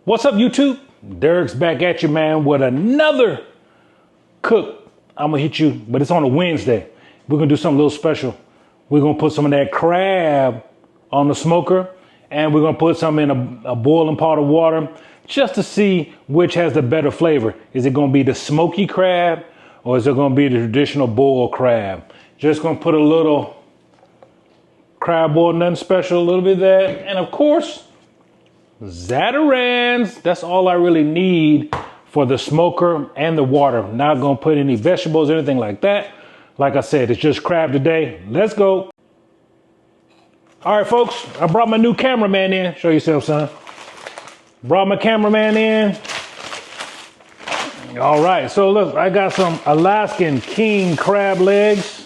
What's up, YouTube? Derrick's back at you, man, with another cook. I'm gonna hit you, but it's on a Wednesday. We're gonna do something a little special. We're gonna put some of that crab on the smoker, and we're gonna put some in a boiling pot of water just to see which has the better flavor. Is it gonna be the smoky crab, or is it gonna be the traditional boiled crab? Just gonna put a little crab boil, nothing special, a little bit of that, and of course, Zatarain's. That's all I really need for the smoker and the water. Not gonna put any vegetables or anything like that. Like I said, it's just crab today. Let's go. All right, folks, I brought my new cameraman in. Show yourself, son. Brought my cameraman in. All right, so look, I got some Alaskan king crab legs.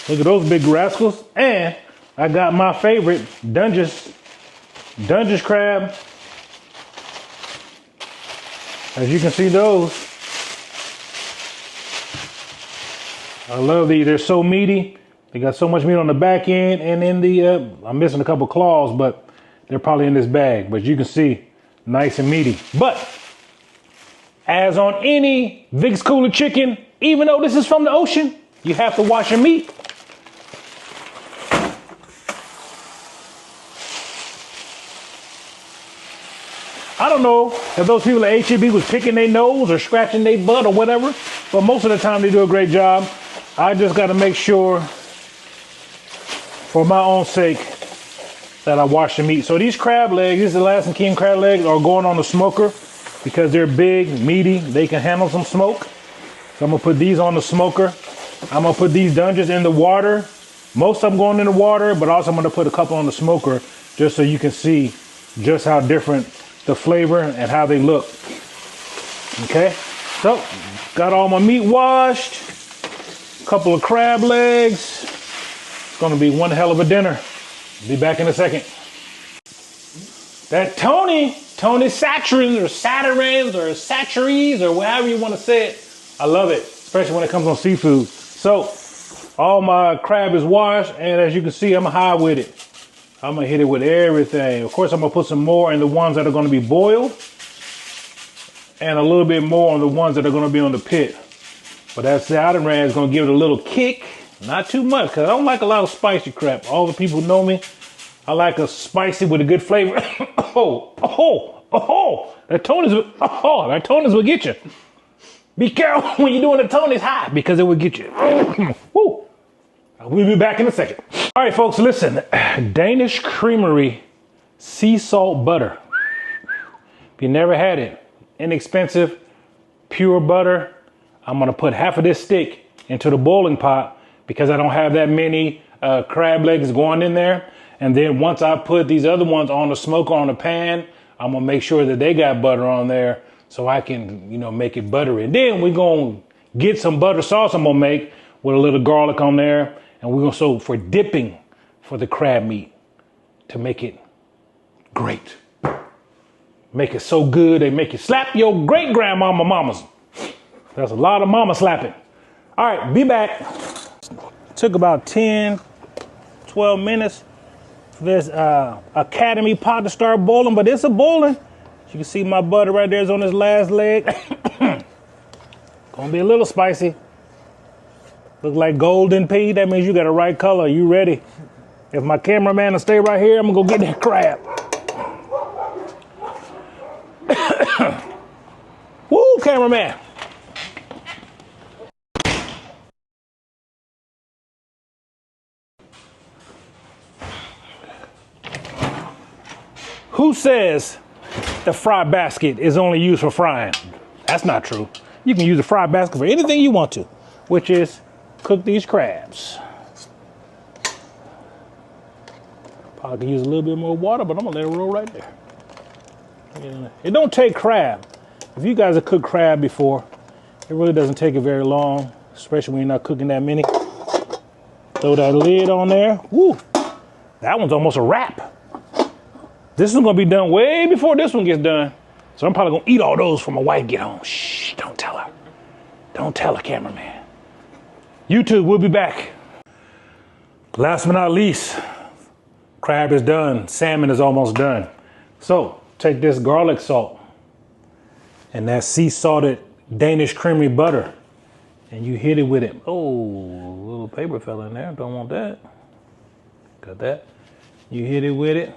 Look at those big rascals. And I got my favorite Dungeness crab. As you can see those. I love these. They're so meaty. They got so much meat on the back end and in the, I'm missing a couple claws, but they're probably in this bag. But you can see, nice and meaty. But as on any Vic's Cooler chicken, even though this is from the ocean, you have to wash your meat. I don't know if those people at HEB was picking their nose or scratching their butt or whatever, but most of the time they do a great job. I just got to make sure, for my own sake, that I wash the meat. So these crab legs, these Alaskan king crab legs, are going on the smoker because they're big, meaty. They can handle some smoke. So I'm gonna put these on the smoker. I'm gonna put these Dungeness in the water. Most of them going in the water, but also I'm gonna put a couple on the smoker just so you can see just how different the flavor and how they look. Okay, so got all my meat washed, a couple of crab legs. It's gonna be one hell of a dinner. Be back in a second. That Tony Zatarain's or Satcheries or however you want to say it, I love it, especially when it comes on seafood. So all my crab is washed, and as you can see, I'm high with it. I'm gonna hit it with everything. Of course, I'm gonna put some more in the ones that are gonna be boiled and a little bit more on the ones that are gonna be on the pit. But that Zatarain is gonna give it a little kick, not too much, because I don't like a lot of spicy crap. All the people who know me, I like a spicy with a good flavor. That Tony's will get you. Be careful when you're doing the Tony's high, because it will get you. Woo. We'll be back in a second. All right, folks, listen. Danish Creamery sea salt butter. If you never had it, inexpensive, pure butter. I'm gonna put half of this stick into the boiling pot because I don't have that many crab legs going in there. And then once I put these other ones on the smoker on the pan, I'm gonna make sure that they got butter on there so I can, make it buttery. And then we're gonna get some butter sauce I'm gonna make with a little garlic on there. And we're gonna for dipping for the crab meat to make it great. Make it so good they make you slap your great grandmama mamas. That's a lot of mama slapping. All right, be back. Took about 10, 12 minutes for this Academy pot to start boiling, but it's a boiling. You can see my butter right there is on this last leg. Gonna be a little spicy. Look like golden pea. That means you got the right color. You ready? If my cameraman will stay right here, I'm gonna go get that crab. Woo, cameraman. Who says the fry basket is only used for frying? That's not true. You can use a fry basket for anything you want to, which is cook these crabs. Probably could use a little bit more water, but I'm gonna let it roll right there. It don't take crab. If you guys have cooked crab before, it really doesn't take it very long, especially when you're not cooking that many. Throw that lid on there. Woo, that one's almost a wrap. This one's gonna be done way before this one gets done. So I'm probably gonna eat all those before my wife get home. Shh, don't tell her. Don't tell her, cameraman. YouTube, we'll be back. Last but not least, Crab is done. Salmon is almost done. So take this garlic salt and that sea salted Danish creamy butter and you hit it with it. Oh, a little paper fell in there. Don't want that. Got that. You hit it with it.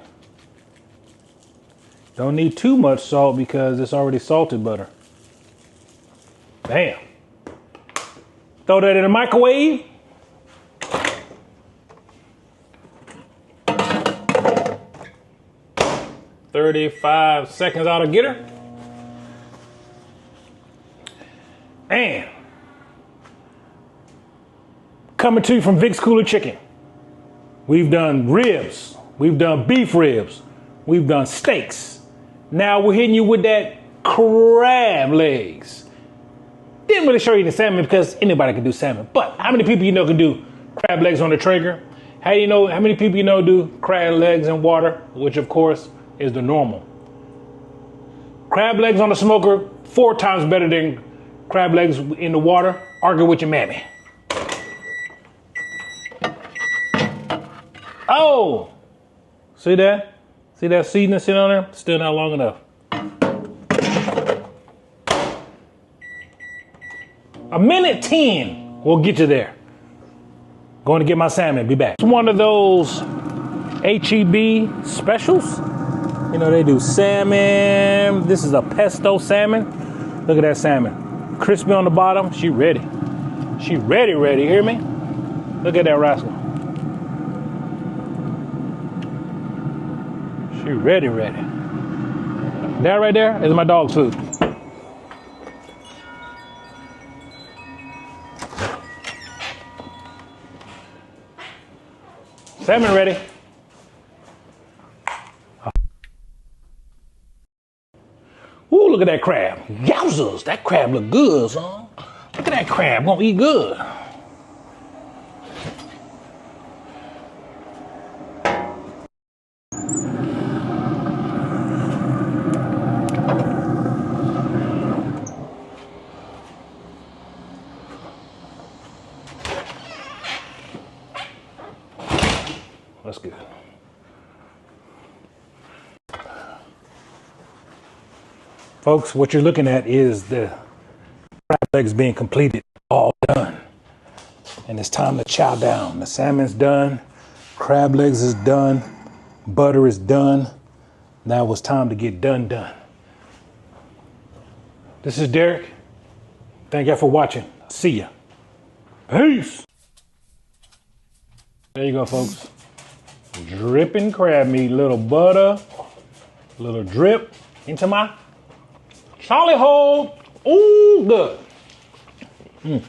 Don't need too much salt because it's already salted butter. Bam. Throw that in the microwave. "35 seconds ought to get her." And coming to you from Vic's Cooler Chicken. We've done ribs. We've done beef ribs. We've done steaks. Now we're hitting you with that crab legs. Didn't really show you the salmon because anybody can do salmon. But how many people you know can do crab legs on the Traeger? How many people you know do crab legs in water, which of course is the normal. Crab legs on the smoker, 4 times better than crab legs in the water. Argue with your mammy. Oh, see that? See that seasoning sitting on there? Still not long enough. A minute 10 will get you there. Going to get my salmon, be back. It's one of those HEB specials. You know, they do salmon. This is a pesto salmon. Look at that salmon. Crispy on the bottom. She ready. She ready, hear me? Look at that rascal. She ready. That right there is my dog's food. Salmon ready. Ooh, look at that crab. Yowzers, that crab look good, son. Look at that crab, gonna eat good. That's good. Folks, what you're looking at is the crab legs being completed, all done. And it's time to chow down. The salmon's done, crab legs is done, butter is done. Now it's time to get done. This is Derrick. Thank you for watching. See ya. Peace. There you go, folks. Dripping crab meat, little butter, little drip into my Charlie hole. Ooh, good.